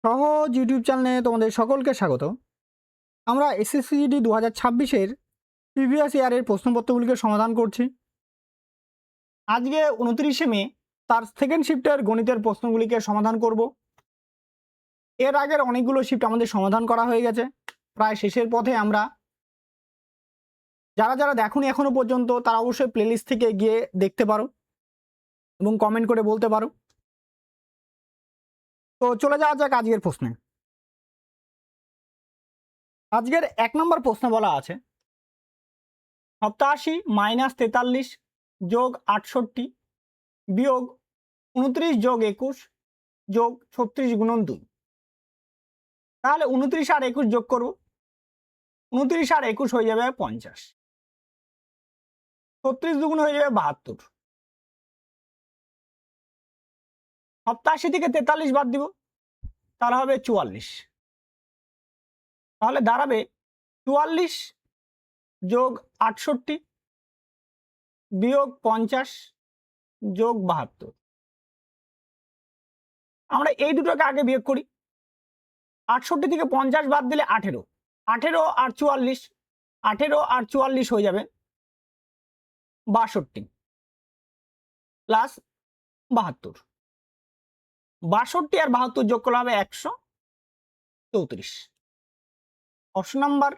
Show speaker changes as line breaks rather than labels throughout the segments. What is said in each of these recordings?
সহজ ইউটিউব চ্যানেলে তোমাদের সকলকে স্বাগত। আমরা এসএসসিজিডি 2026-এর প্রিভিয়াস ইয়ারের প্রশ্নপত্রগুলিকে সমাধান করছি। আজকে 29শে মে তার সেকেন্ড শিফটের গণিতের প্রশ্নগুলিকে সমাধান করব। এর আগের অনেকগুলো শিফট আমাদের সমাধান করা হয়ে গেছে, প্রায় শেষের পথে আমরা। যারা যারা দেখোনি এখনো পর্যন্ত তারা অবশ্যই প্লেলিস্ট থেকে গিয়ে দেখতে পারো এবং কমেন্ট করে বলতে পারো। তো চলে যাওয়া যাক আজকের প্রশ্নে। আজকের 1 নম্বর প্রশ্ন বলা আছে 87 - 43 + 68 বিয়োগ 29 + 21 যোগ 36 গুণন 2। তাহলে 29 আর 21 যোগ করব। 29 আর 21 হয়ে যাবে 50, 36 দুগুণ হয়ে যাবে 72। 87 থেকে 43 বাদ দিব, তাহলে হবে 44। তাহলে দাঁড়াবে 44 যোগ 68 বিয়োগ 50 যোগ 72। আমরা এই দুটোকে আগে বিয়োগ করি। 68 থেকে 50 বাদ দিলে 18, 18 আর 44, 18 আর 44 হয়ে যাবে 62 প্লাস 72। 62 আর 72 যোগ করলে হবে 134। অপশন নাম্বার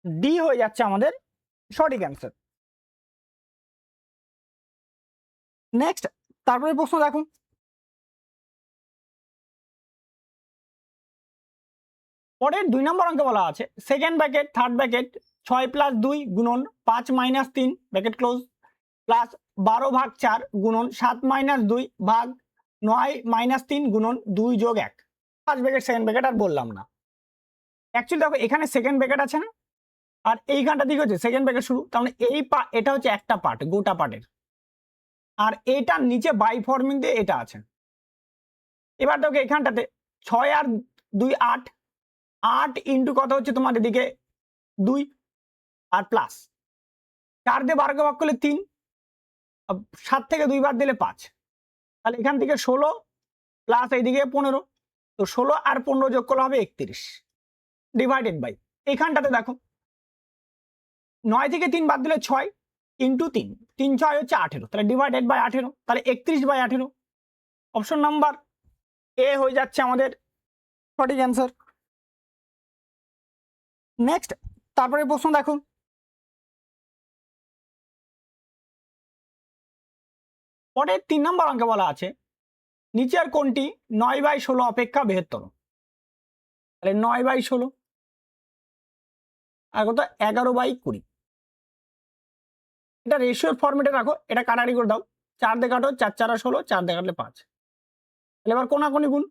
ডি হয়ে যাচ্ছে আমাদের সঠিক অ্যান্সার। নেক্সট, তারপরে প্রশ্ন দেখুন। পরের 2 নম্বর অঙ্কে বলা আছে সেকেন্ড ব্র্যাকেট থার্ড ব্র্যাকেট 6 + 2 গুণন 5 - 3 ব্র্যাকেট ক্লোজ প্লাস 12/4 গুণন 7 - 2 ভাগ 9 - 3 গুণন 2 + 1। ফার্স্ট ব্র্যাকেট সেকেন্ড ব্র্যাকেট আর বললাম না। অ্যাকচুয়ালি দেখো এখানে সেকেন্ড ব্র্যাকেট আছে না, আর এইখানটা দিকে হচ্ছে সেকেন্ড ব্র্যাকেট শুরু, তাহলে এই এটা হচ্ছে একটা পার্ট, গোটা পার্টের, আর এইটার নিচে বাই ফর্মিং দিয়ে এটা আছে। এবার দেখো এখানটাতে 6 আর 2 8, 8 ইন্টু কত হচ্ছে তোমার এদিকে 2 আর প্লাস 4 দিয়ে 12কে ভাগ করলে 3, 7 থেকে 2 বাদ দিলে 5, তাহলে এখান থেকে 16 প্লাস এইদিকে 15, তো 16 আর 15 যোগ করলে হবে 31 ডিভাইডেড বাই এইখানটাতে দেখো 9 থেকে 3 বাদ দিলে 6 ইন্টু 3, 3 6 হচ্ছে 18, তাহলে ডিভাইডেড বাই 18, তাহলে 31/18। অপশন নাম্বার এ হয়ে যাচ্ছে আমাদের সঠিক অ্যান্সার। নেক্সট, তারপরে প্রশ্ন দেখো। পরের 3 নম্বর অঙ্কে বলা আছে নিচের কোনটি 9/16 অপেক্ষা বৃহত্তর। তাহলে 9/16 আর কত 11/20। এটা রেশিওর ফর্মেটে রাখো, এটা কাটাকাটি করে দাও। 4 দিয়ে কাটো, 4 4 16, 4 দিয়ে কাটলে 5। তাহলে এবার কোনাকুনি গুণ,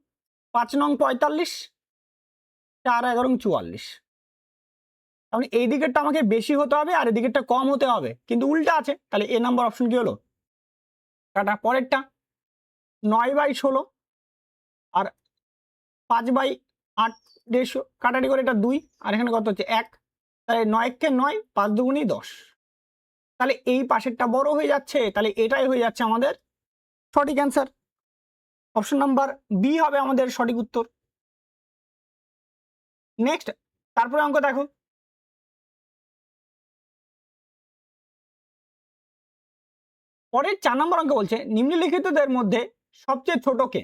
5 নং 45, 4 11 44। তাহলে এই দিকেরটা আমাকে বেশি হতে হবে আর এই দিকেরটা কম হতে হবে, কিন্তু উল্টা আছে। তাহলে এ নাম্বার অপশন কি হলো কাটা। পরেরটা 9/16 আর 5/8 রেশিও, কাটাকাটি করে এটা 2 আর এখানে কত হচ্ছে 1, তাহলে 9 কে 9, 5 দুগুণী 10। তাহলে এই পাশেরটা বড় হয়ে যাচ্ছে, তাহলে এটাই হয়ে যাচ্ছে আমাদের সঠিক অ্যান্সার। অপশন নাম্বার বি হবে আমাদের সঠিক উত্তর। নেক্সট, তারপরে অঙ্ক দেখো। পরের 4 নম্বর অঙ্ক বলছে নিম্নলিখিতদের মধ্যে সবচেয়ে ছোট কে।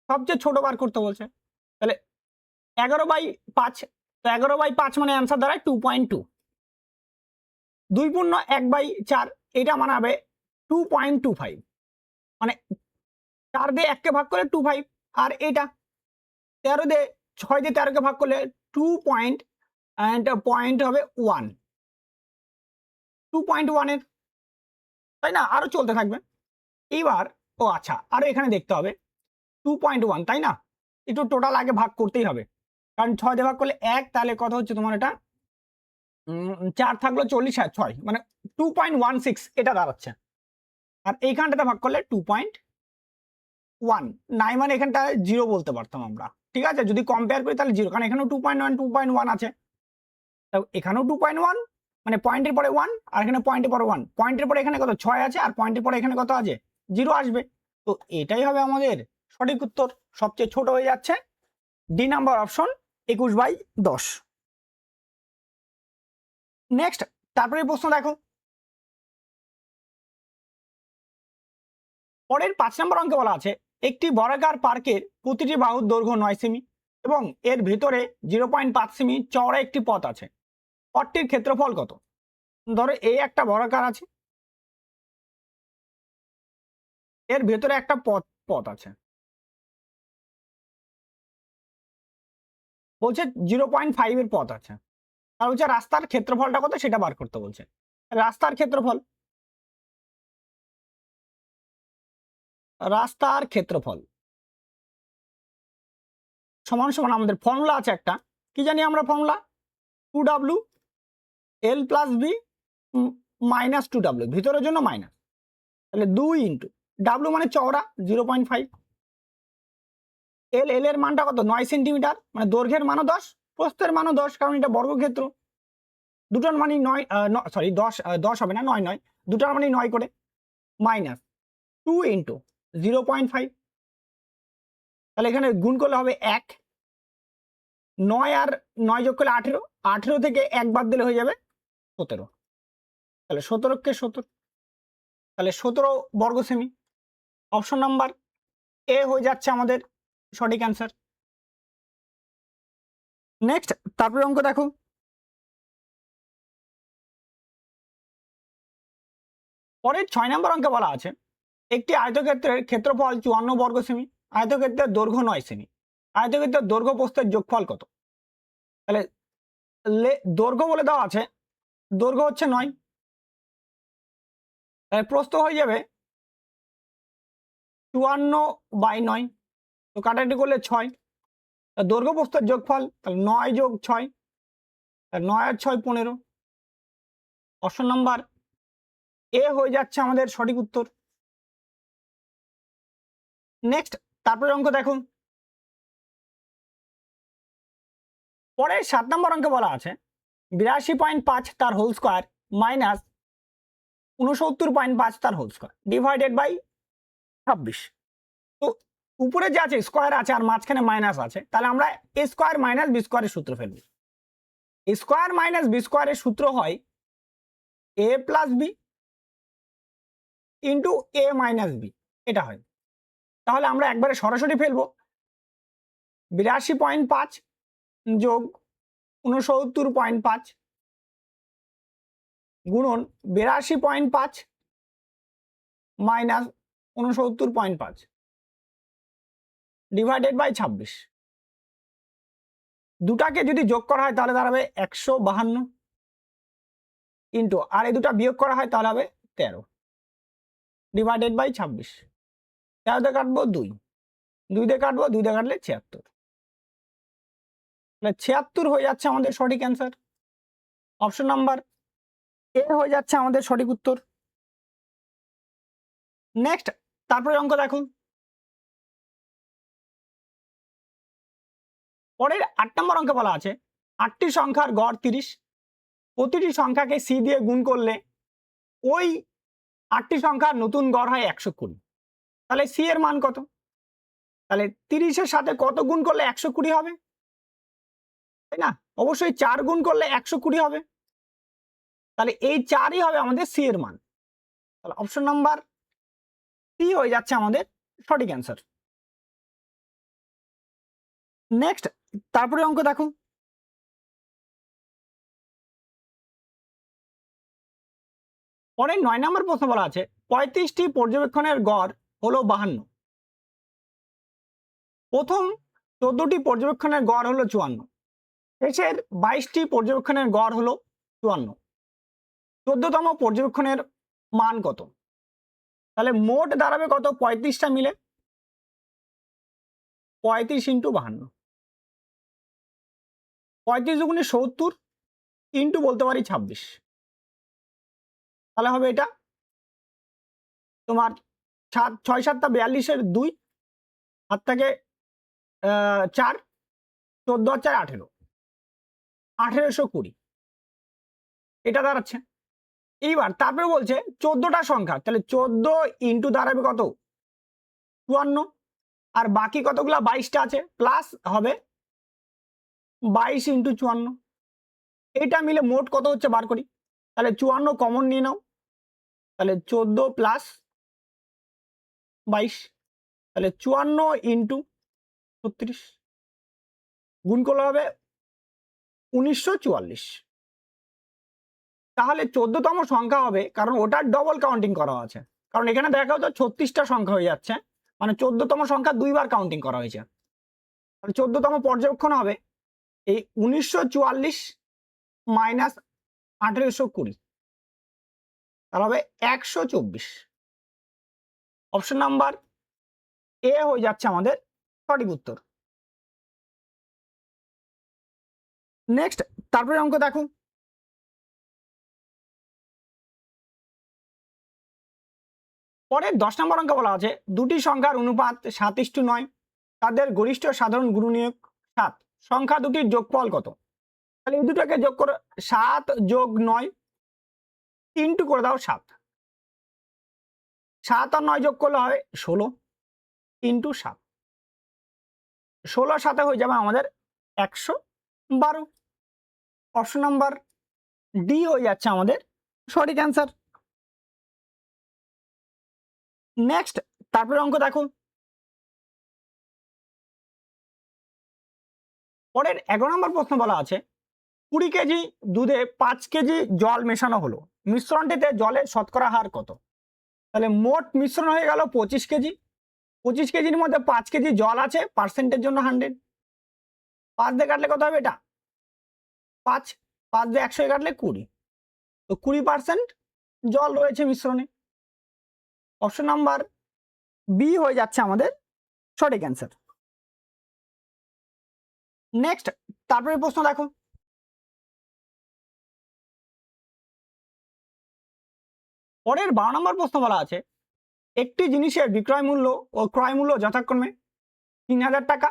সবচেয়ে ছোট বার করতে বলছে। তাহলে 11/5, তো 11/5 মানে অ্যান্সার দাঁড়ায় 2.2। 2 পূর্ণ 1/4, এটা মানে হবে 2.25, মানে 4 দিয়ে 1কে ভাগ করলে 25, আর এটা 6 দিয়ে 13কে ভাগ করলে 2 পয়েন্ট হবে 1, 2.1 এর, তাই না? আরো চলতে থাকবে। এইবার আচ্ছা, আরো এখানে দেখতে হবে 2.1, তাই না? একটু টোটাল আগে ভাগ করতেই হবে, কারণ 6 দিয়ে ভাগ করলে 1, তাহলে কত হচ্ছে তোমার এটা 4 থাকলো 40 আর 6 মানে 2.16 এটা দাঁড়াচ্ছে। আর এইখানটাতে ভাগ করলে 2.1, নাই মানে এখানটা 0 বলতে পারতাম আমরা, ঠিক আছে? যদি কম্পেয়ার করি তাহলে 0, কারণ এখানেও 2.1 আছে, তো এখানেও 2.1, মানে পয়েন্টের পরে 1 আর এখানে পয়েন্টের পরে 1, পয়েন্টের পরে এখানে কত 6 আছে আর পয়েন্টের পরে এখানে কত আছে 0 আসবে। তো এটাই হবে আমাদের সঠিক উত্তর সবচেয়ে ছোট হয়ে যাচ্ছে ডি নাম্বার অপশন 21/10। নেক্সট তারপরে প্রশ্ন দেখো, পরের 5 নম্বর অঙ্কে বলা আছে একটি বর্গাকার পার্কের প্রতিটি বাহুর দৈর্ঘ্য 9 সেমি এবং এর ভিতরে 0.5 সেমি চওড়া একটি পথ আছে, পথটির ক্ষেত্রফল কত? ধরো এই একটা বর্গাকার আছে, এর ভেতরে একটা পথ আছে, বলছে 0.5 এর পথ আছে, আর বলছে রাস্তার ক্ষেত্রফলটা কত সেটা বার করতে বলছে। রাস্তার ক্ষেত্রফল সমান সমান আমাদের ফর্মুলা আছে একটা, কি জানি আমরা formula 2W L plus B minus 2W, ভিতরের জন্য মাইনাস, তাহলে 2 ইন্টু ডাব্লু মানে চওড়া 0.5, এল এর মানটা কত 9 সেন্টিমিটার, মানে দৈর্ঘ্যের মানও 10, প্রস্থের মানও 10, কারণ এটা বর্গক্ষেত্র, দুটোর মানই 9, সরি 10 হবে না, 9 নয়, দুটোর মানই 9 করে, মাইনাস 2 ইন্টু 0.5, তাহলে এখানে গুণ করলে হবে 1, 9 আর 9 যোগ করলে 18, 18 থেকে 1 বাদ দিলে হয়ে যাবে 17, তাহলে 17কে 17, তাহলে 17 বর্গ সেমি। অপশন নাম্বার এ হয়ে যাচ্ছে আমাদের সঠিক অ্যান্সার। নেক্সট তারপরে অঙ্ক দেখো, পরের 6 নম্বর অঙ্কে বলা আছে একটি আয়তক্ষেত্রের ক্ষেত্রফল 54 বর্গ সেমি, আয়তক্ষেত্রের দৈর্ঘ্য 9 সেমি, আয়তক্ষেত্রের দৈর্ঘ্য প্রস্থের যোগফল কত? তাহলে দৈর্ঘ্য বলে দেওয়া আছে, দৈর্ঘ্য হচ্ছে 9, তাহলে প্রস্থ হয়ে যাবে 54/9, তো কাটাকাটি করলে 6, দৈর্ঘ্য প্রস্থের যোগফল তাহলে 9 যোগ 6, 9 আর 6 15, অপশন নাম্বার এ হয়ে যাচ্ছে আমাদের সঠিক উত্তর। নেক্সট তারপরে অঙ্ক দেখো, পরের 7 নম্বর অঙ্কে বলা আছে 82.5 তার হোল স্কোয়ার মাইনাস 69.5 তার হোল স্কোয়ার ডিভাইডেড বাই 26। তো উপরে যে আছে স্কোয়ার আছে আর মাঝখানে মাইনাস আছে, তাহলে আমরা এ স্কোয়ার মাইনাস বি স্কোয়ারের সূত্র ফেলবো। স্কোয়ার মাইনাস বি স্কোয়ারের সূত্র হয় এ প্লাস বি ইন্টু এ মাইনাস বি, এটা হয়। তাহলে আমরা একবারে সরাসরি ফেলবো 82.5 যোগ 69.5 গুণন 82.5 মাইনাস 69.5 ডিভাইডেড বাই 26। দুটাকে যদি যোগ করা হয় তাহলে দাঁড়াবে 152 ইন্টু, আর এই দুটা বিয়োগ করা হয় তাহলে হবে 13 ডিভাইডেড বাই 26। 13 দিয়ে কাটবো 2, 2 দিয়ে কাটবো, 2 দিয়ে কাটলে 76, তাহলে 76 হয়ে যাচ্ছে আমাদের সঠিক অ্যান্সার। অপশন নাম্বার এ হয়ে যাচ্ছে আমাদের সঠিক উত্তর। নেক্সট তারপরে অঙ্ক দেখুন, পরের 8 নম্বর অঙ্কে বলা আছে 8টি সংখ্যার গড় 30, প্রতিটি সংখ্যাকে সি দিয়ে গুণ করলে ওই 8টি সংখ্যার নতুন গড় হয় 120, তাহলে সি এর মান কত? তাহলে 30-এর সাথে কত গুণ করলে 120 হবে, তাই না? অবশ্যই 4 গুণ করলে 120 হবে, তাহলে এই 4ই হবে আমাদের সি এর মান, তাহলে অপশন নাম্বার সি হয়ে যাচ্ছে আমাদের সঠিক অ্যান্সার। নেক্সট তারপরে অঙ্ক দেখো, পরে 9 নম্বর প্রশ্ন বলা আছে 35টি পর্যবেক্ষণের গড় হলো 52, প্রথম 14টি পর্যবেক্ষণের গড় হলো 54, শেষের 22টি পর্যবেক্ষণের গড় হলো 54, 14তম পর্যবেক্ষণের মান কত? তাহলে মোট দাঁড়াবে কত 35টা মিলে 35 ইন্টু 52, 35 দুগুণে 70 ইন্টু বলতে পারি 26, তাহলে হবে এটা তোমার 6 7টা 42-এর 2, 7 থেকে 4, 14 আর 4 18, 1820 এটা দাঁড়াচ্ছে। এইবার তারপরে বলছে 14টা সংখ্যা, তাহলে 14 ইন্টু দাঁড়াবে কত 54, আর বাকি কতগুলা 22টা আছে প্লাস হবে 22 ইন্টু 54, এটা মিলে মোট কত হচ্ছে বার করি। তাহলে 54 কমন নিয়ে নাও, তাহলে 14 প্লাস 22, তাহলে 54 ইন্টু 36 গুণ করলে হবে 1944। তাহলে 14তম সংখ্যা হবে, কারণ ওটার ডবল কাউন্টিং করা আছে, কারণ এখানে দেখা হতো 36টা সংখ্যা হয়ে যাচ্ছে, মানে 14তম সংখ্যা দুইবার কাউন্টিং করা হয়েছে। তাহলে 14তম পর্যবেক্ষণ হবে এই 1944 মাইনাস 1820, তাহলে হবে 124। অপশন নাম্বার এ হয়ে যাচ্ছে আমাদের সঠিক উত্তর। নেক্সট, তারপরে অঙ্ক দেখো, পরের 10 নম্বর অঙ্ক বলা আছে দুটি সংখ্যার অনুপাত 7:9, তাদের গরিষ্ঠ সাধারণ গুণনীয়ক 7, সংখ্যা দুটির যোগফল কত। তাহলে এই দুটোকে যোগ করে 7 যোগ 9 ইন্টু করে দাও 7, 7 আর 9 যোগ করলে হয় 16 ইন্টু 7, 16 সাথে হয়ে যাবে আমাদের 112। অপশন নাম্বার ডি হয়ে যাচ্ছে আমাদের সঠিক অ্যান্সার। নেক্সট, তারপরে অঙ্ক দেখো, পরের 11 নম্বর প্রশ্ন বলা আছে 20 কেজি দুধে 5 কেজি জল মেশানো হলো, মিশ্রণটিতে জলের শতকরা হার কত। তাহলে মোট মিশ্রণ হয়ে গেল 25 কেজি, 25 কেজির মধ্যে 5 কেজি জল আছে, পার্সেন্টের জন্য 100, 5 দিয়ে কাটলে কত হবে, এটা 5, 5 দিয়ে 100 কাটলে 20, তো 20% জল রয়েছে মিশ্রণে। অপশন নাম্বার বি হয়ে যাচ্ছে আমাদের সঠিক অ্যান্সার। নেক্সট, তারপরে প্রশ্ন দেখো, পরের 12 নম্বর প্রশ্ন বলা আছে একটি জিনিসের বিক্রয় মূল্য ও ক্রয় মূল্য যথাক্রমে 3000 টাকা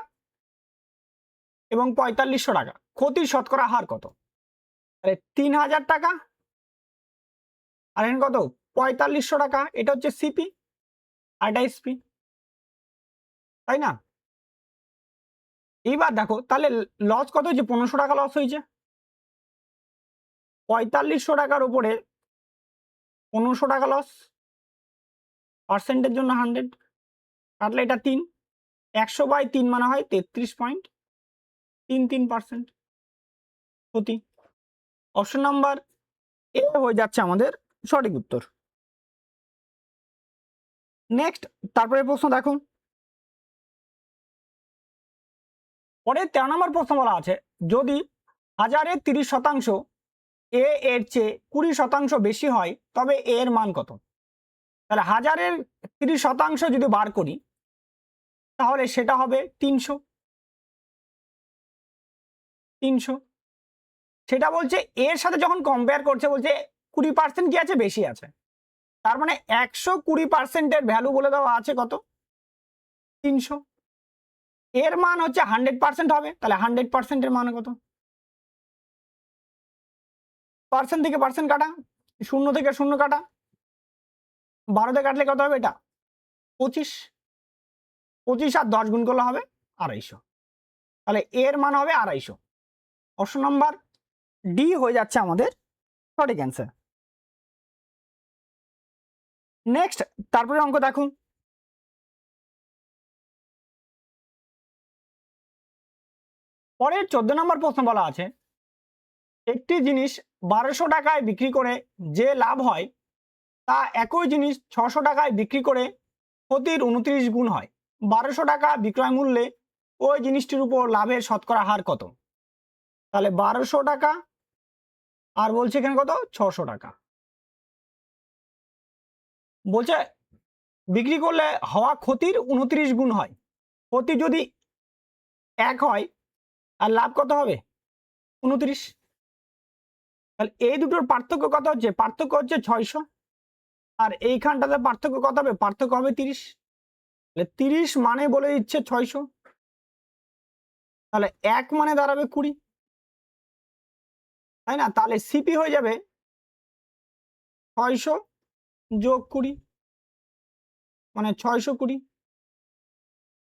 এবং 4500 টাকা, ক্ষতির শতকরা হার কত। তাহলে 3000 টাকা আর এখানে কত 4500 টাকা, এটা হচ্ছে সিপি আর এটা এসপি, তাই না। এইবার দেখো তাহলে লস কত হয়েছে, 1500 টাকা লস হয়েছে, 4500 টাকার উপরে 1500 টাকা লস, পার্সেন্টের জন্য 100, কাটলে এটা 3, 100/3 মানে হয় 33.33% ক্ষতি। অপশন নাম্বার এ হয়ে যাচ্ছে আমাদের সঠিক উত্তর। নেক্সট, তারপরে প্রশ্ন দেখো, পরের 13 নম্বর প্রশ্ন বলা আছে যদি 1000-এর 30% এ এর চেয়ে 20% বেশি হয় তবে এ এর মান কত। তাহলে 1000-এর 30% যদি বার করি তাহলে সেটা হবে 300, সেটা বলছে এর সাথে যখন কম্পেয়ার করছে বলছে 20% কি আছে, বেশি আছে, তার মানে 120%-এর ভ্যালু বলে দেওয়া আছে কত, 300, এর মান হচ্ছে 100% হবে, তাহলে 100%-এর মান কত, পার্সেন্ট থেকে পার্সেন্ট কাটা, 0 থেকে 0 কাটা, 12 দিয়ে কাটলে কত হবে, এটা 25, 25 আর 10 গুণ করলে হবে 250, তাহলে এর মান হবে 250। অপশন নাম্বার ডি হয়ে যাচ্ছে আমাদের সঠিক অ্যান্সার। নেক্সট, তারপরে অঙ্ক দেখুন, পরের 14 নম্বর প্রশ্ন বলা আছে একটি জিনিস 1200 টাকায় বিক্রি করে যে লাভ হয় তা একই জিনিস 600 টাকায় বিক্রি করে ক্ষতির 29 গুণ হয়, 1200 টাকা বিক্রয় মূল্যে ওই জিনিসটির উপর লাভের শতকরা হার কত। তাহলে 1200 টাকা আর বলছে এখানে কত 600 টাকা, বলছে বিক্রি করলে হওয়া ক্ষতির 29 গুণ হয়, ক্ষতি যদি 1 হয় আর লাভ কত হবে 29, তাহলে এই দুটোর পার্থক্য কত হচ্ছে, পার্থক্য হচ্ছে 600, আর এইখানটাতে পার্থক্য কত হবে, পার্থক্য হবে 30, তাহলে 30 মানে বলে দিচ্ছে 600, তাহলে 1 মানে দাঁড়াবে 20, তাই না। তাহলে সিপি হয়ে যাবে 600 যোগ 20 মানে 620,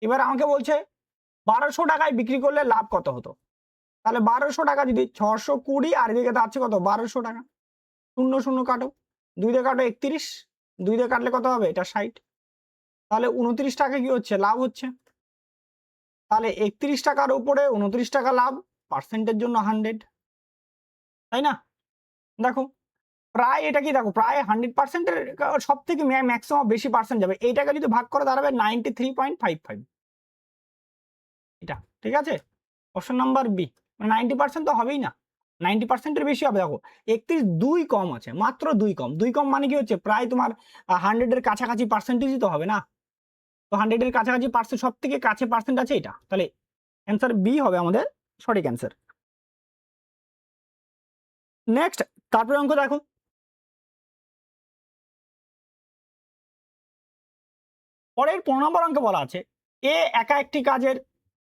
এবার আমাকে বলছে 1200 টাকায় বিক্রি করলে লাভ কত হতো। তাহলে 1200 টাকা যদি 620 আর এদিকে আছে কত 1200 টাকা, 0 0 কাটো, 2 দিয়ে কাটো 31, 2 দিয়ে কাটলে কত হবে এটা 60, তাহলে 29 টাকা কি হচ্ছে লাভ হচ্ছে। তাহলে 31 টাকার উপরে 29 টাকা লাভ, পার্সেন্টের জন্য 100, তাই না? দেখো প্রায় এটা কি দেখো প্রায় 100%-এর সব থেকে ম্যাক্সিমাম বেশি পার্সেন্ট যাবে, এইটাকে যদি ভাগ করে দাঁড়াবে 93.55, এটা ঠিক আছে। অপশন নাম্বার বি, 90% তো হবেই না, 90%-এর বেশি হবে। দেখো 31 2 কম আছে, মাত্র 2 কম, 2 কম মানে কি হচ্ছে প্রায় তোমার 100-এর কাছাকাছি পার্সেন্টেজই তো হবে না, তো 100-এর কাছাকাছি পার্সেন্ট, সব থেকে কাছে পার্সেন্ট আছে এটা, তাহলে অ্যান্সার বি হবে আমাদের সঠিক অ্যান্সার। নেক্সট তারপরে অঙ্ক দেখো, পরের 15 নম্বর অঙ্কে বলা আছে এ একা একটি কাজের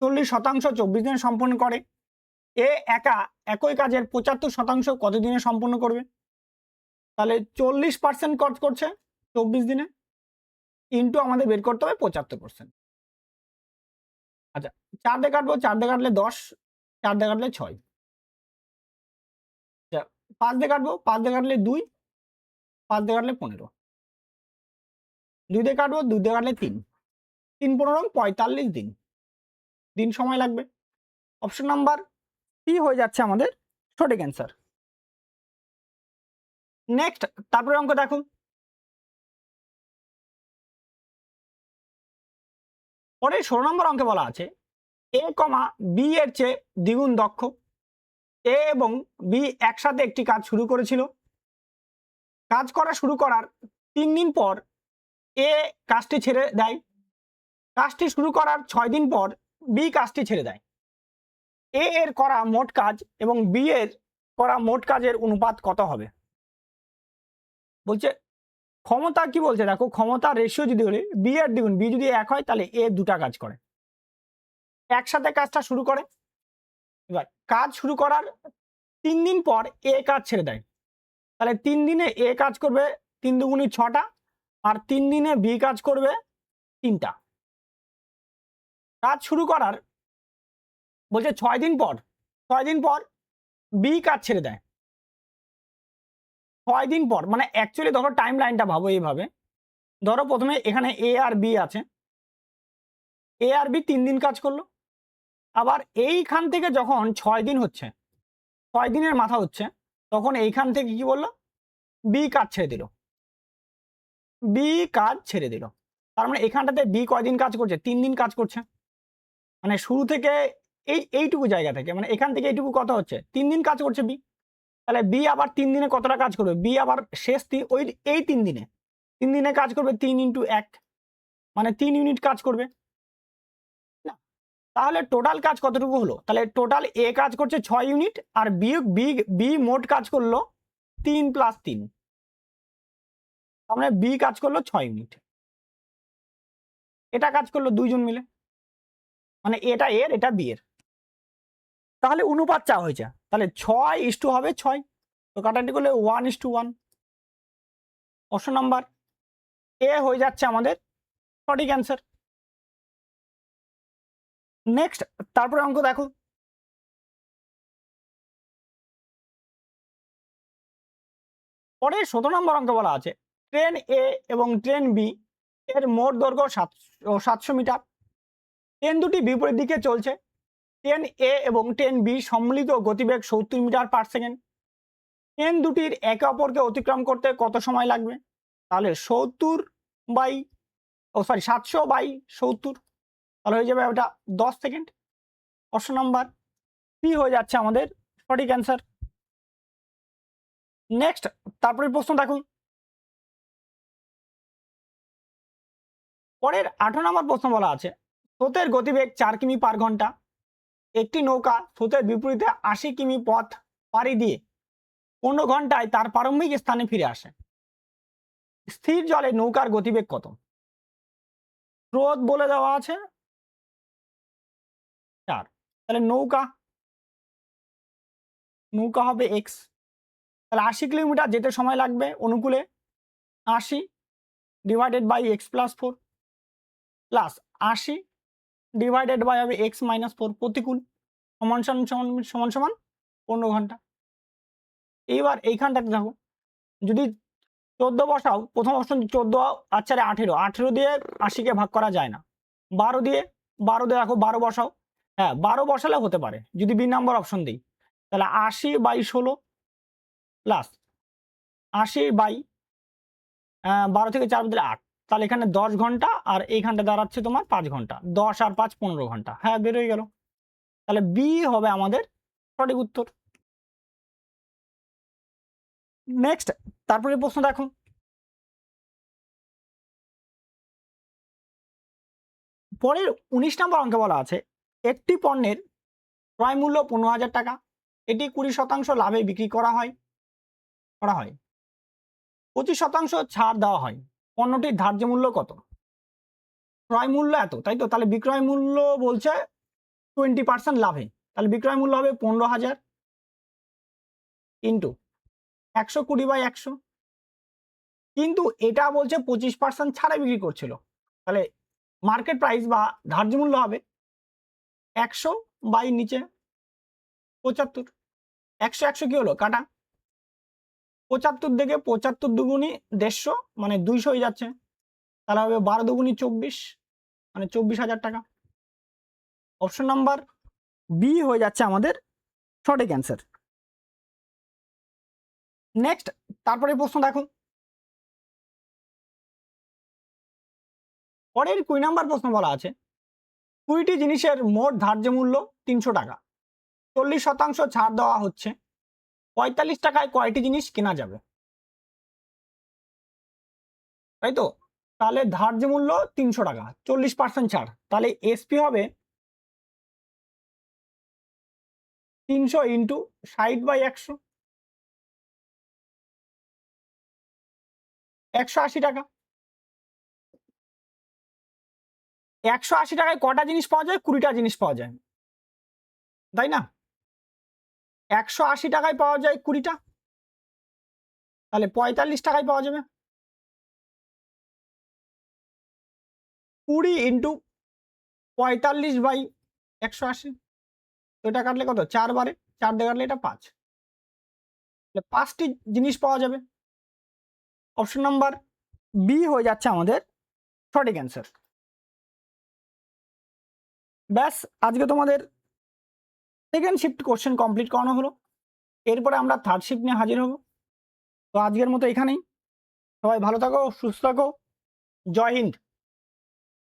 40% 24 দিনে সম্পন্ন করে, এ একা একই কাজের 75% কত দিনে সম্পন্ন করবে। তাহলে 40% কাজ করছে 24 দিনে, ইন্টু আমাদের বের করতে হবে 75%। আচ্ছা 4 দিয়ে কাটবো, 4 দিয়ে কাটলে 10, 4 দিয়ে কাটলে 6, 5 দিয়ে কাটবো, 5 দিয়ে কাটলে 2, 5 দিয়ে কাটলে 15, 2 দিয়ে কাটবো, 2 দিয়ে কাটলে 3, 3 15 45 দিন, দিন সময় লাগবে। অপশন নাম্বার সি হয়ে যাচ্ছে আমাদের সঠিক অ্যান্সার। নেক্সট তারপরে অঙ্ক দেখো, পরে 16 নম্বর অঙ্কে বলা আছে এ কমা বি এর চেয়ে দ্বিগুণ দক্ষ, এ এবং বি একসাথে একটি কাজ শুরু করেছিল, কাজ করা শুরু করার 3 দিন পর এ কাজটি ছেড়ে দেয়, কাজটি শুরু করার 6 দিন পর বি কাজটি ছেড়ে দেয়, এ এর করা মোট কাজ এবং বি এর করা মোট কাজের অনুপাত কত হবে। বলছে ক্ষমতা কি বলছে দেখো, ক্ষমতার রেশিও যদি হলে বি এর দ্বিগুণ, বি যদি 1 হয় তাহলে এ 2টা কাজ করে, একসাথে কাজটা শুরু করে, এবার কাজ শুরু করার 3 দিন পর এ কাজ ছেড়ে দেয়, তাহলে 3 দিনে এ কাজ করবে 3 দুগুণী 6টা, আর 3 দিনে বি কাজ করবে 3টা। কাজ শুরু করার বলছে 6 দিন পর, 6 দিন পর বি কাজ ছেড়ে দেয়, 6 দিন পর মানে অ্যাকচুয়ালি ধরো টাইম লাইনটা ভাবো এইভাবে, ধরো প্রথমে এখানে এ আর বি আছে, এ আর বি 3 দিন কাজ করলো, আবার এইখান থেকে যখন 6 দিন হচ্ছে, 6 দিনের মাথা হচ্ছে, তখন এইখান থেকে কি বললো বি কাজ ছেড়ে দিল, বি কাজ ছেড়ে দিল, তার মানে এখানটাতে বি কয়দিন কাজ করছে 3 দিন কাজ করছে, মানে শুরু থেকে এইটুকু জায়গা থেকে মানে এখান থেকে এইটুকু কত হচ্ছে 3 দিন কাজ করছে বি, তাহলে বি আবার 3 দিনে কতটা কাজ করবে, বি আবার শেষ ওই এই 3 দিনে কাজ করবে 3 × 1 মানে 3 ইউনিট কাজ করবে না, তাহলে টোটাল কাজ কতটুকু হলো, তাহলে টোটাল এ কাজ করছে 6 ইউনিট আর বি বি বি মোট কাজ করলো 3 + 3, তার মানে বি কাজ করলো 6 ইউনিট, এটা কাজ করলো দুইজন মিলে, মানে এটা এর এটা বি এর, তাহলে অনুপাত চা হয়েছে, তাহলে 6:6 হবে 6, তো কাটাটি করলে 1:1, অপশন নাম্বার এ হয়ে যাচ্ছে আমাদের সঠিক অ্যান্সার। নেক্সট তারপরে অঙ্ক দেখো, পরে 17 নম্বর অঙ্ক বলা আছে ট্রেন এ এবং ট্রেন বি এর মোট দৈর্ঘ্য 700 মিটার, ট্রেন দুটি বিপরীত দিকে চলছে, ট্রেন এ এবং ট্রেন বি সম্মিলিত গতিবেগ 70 মিটার পার সেকেন্ড, ট্রেন দুটির একে অপরকে অতিক্রম করতে কত সময় লাগবে। তাহলে 700/70, তাহলে হয়ে যাবে ওটা 10 সেকেন্ড, অপশন নাম্বার সি হয়ে যাচ্ছে আমাদের সঠিক অ্যান্সার। নেক্সট তারপরে প্রশ্ন দেখুন, পরের 18 নম্বর প্রশ্ন বলা আছে স্রোতের গতিবেগ 4 কিমি পার ঘন্টা, একটি নৌকা স্রোতের বিপরীতে 80 কিমি পথ পাড়ি দিয়ে 15 ঘন্টায় তার প্রারম্ভিক স্থানে ফিরে আসে, স্থির জলে নৌকার গতিবেগ কত। স্রোত বলে দেওয়া আছে 4, তাহলে নৌকা হবে এক্স, তাহলে 80 কিলোমিটার যেতে সময় লাগবে অনুকূলে 80 / x + 4 প্লাস 80 ডিভাইডেড বাই হবে এক্স মাইনাস 4 প্রতিকূল সমান সমান সমান সমান সমান 15 ঘন্টা। এইবার এইখানটাতে দেখো যদি 14 বসাও, প্রথম অপশন 14 আর 4 18, 18 দিয়ে 80কে ভাগ করা যায় না। 12 দিয়ে দেখো 12 বসাও, হ্যাঁ 12 বসালে হতে পারে যদি বি নাম্বার অপশন দিই। তাহলে 80/16 প্লাস 80/12 থেকে 4 দিলে 8, তাহলে এখানে 10 ঘন্টা আর এইখানটা দাঁড়াচ্ছে তোমার 5 ঘন্টা, 10 আর 5 15 ঘন্টা। হ্যাঁ বেরোয় গেল, তাহলে বি হবে আমাদের সঠিক উত্তর। নেক্সট তারপরে প্রশ্ন দেখো, পরের 19 নম্বর অঙ্কে বলা আছে একটি পণ্যের ক্রয় মূল্য 15,000 টাকা, এটি 20% লাভে বিক্রি করা হয় 25% ছাড় দেওয়া হয়, পণ্যটির ধার্য মূল্য কত? ক্রয় মূল্য এত, তাই তো, তাহলে বিক্রয় মূল্য বলছে 20% লাভে, তাহলে বিক্রয় মূল্য হবে 15,000 ইন্টু 120/100, কিন্তু এটা বলছে 25% ছাড়ে বিক্রি করছিল, তাহলে মার্কেট প্রাইস বা ধার্য মূল্য হবে 100 বাই নিচে 75। 100 কি হলো কাটা, 75 থেকে 75 দুগুণি 150 মানে 200 হয়ে যাচ্ছে, তাহলে হবে 12 দুগুণি 24 মানে 24,000 টাকা। অপশন নাম্বার বি হয়ে যাচ্ছে আমাদের সঠিক অ্যান্সার। নেক্সট তারপরে প্রশ্ন দেখো, পরের 20 নম্বর প্রশ্ন বলা আছে 20টি জিনিসের মোট ধার্য মূল্য 300 টাকা, 40% ছাড় দেওয়া হচ্ছে, 45 টাকায় কয়টি জিনিস কেনা যাবে? তাই তো, তাহলে ধার্য মূল্য 300 টাকা, 40% ছাড়, তাহলে এসপি হবে 300 ইন্টু 60/100, 180 টাকা। 180 টাকায় কটা জিনিস পাওয়া যায়? 20টা জিনিস পাওয়া যায়, তাই না? 180 টাকায় পাওয়া যায় 20টা, তাহলে 45 টাকায় পাওয়া যাবে। 20 ইন্টু 45/180, তো এটা কাটলে কত? 4 বারে 4 দিয়ে কাটলে এটা 5, তাহলে 5টি জিনিস পাওয়া যাবে। অপশন নাম্বার বি হয়ে যাচ্ছে আমাদের সঠিক অ্যান্সার। ব্যাস, আজকে তোমাদের সেকেন্ড শিফট কোশ্চেন কমপ্লিট করানো হলো, এরপরে আমরা থার্ড শিফট নিয়ে হাজির হব। তো আজকের মতো এখানেই, সবাই ভালো থাকো, সুস্থ থাকো, জয় হিন্দ।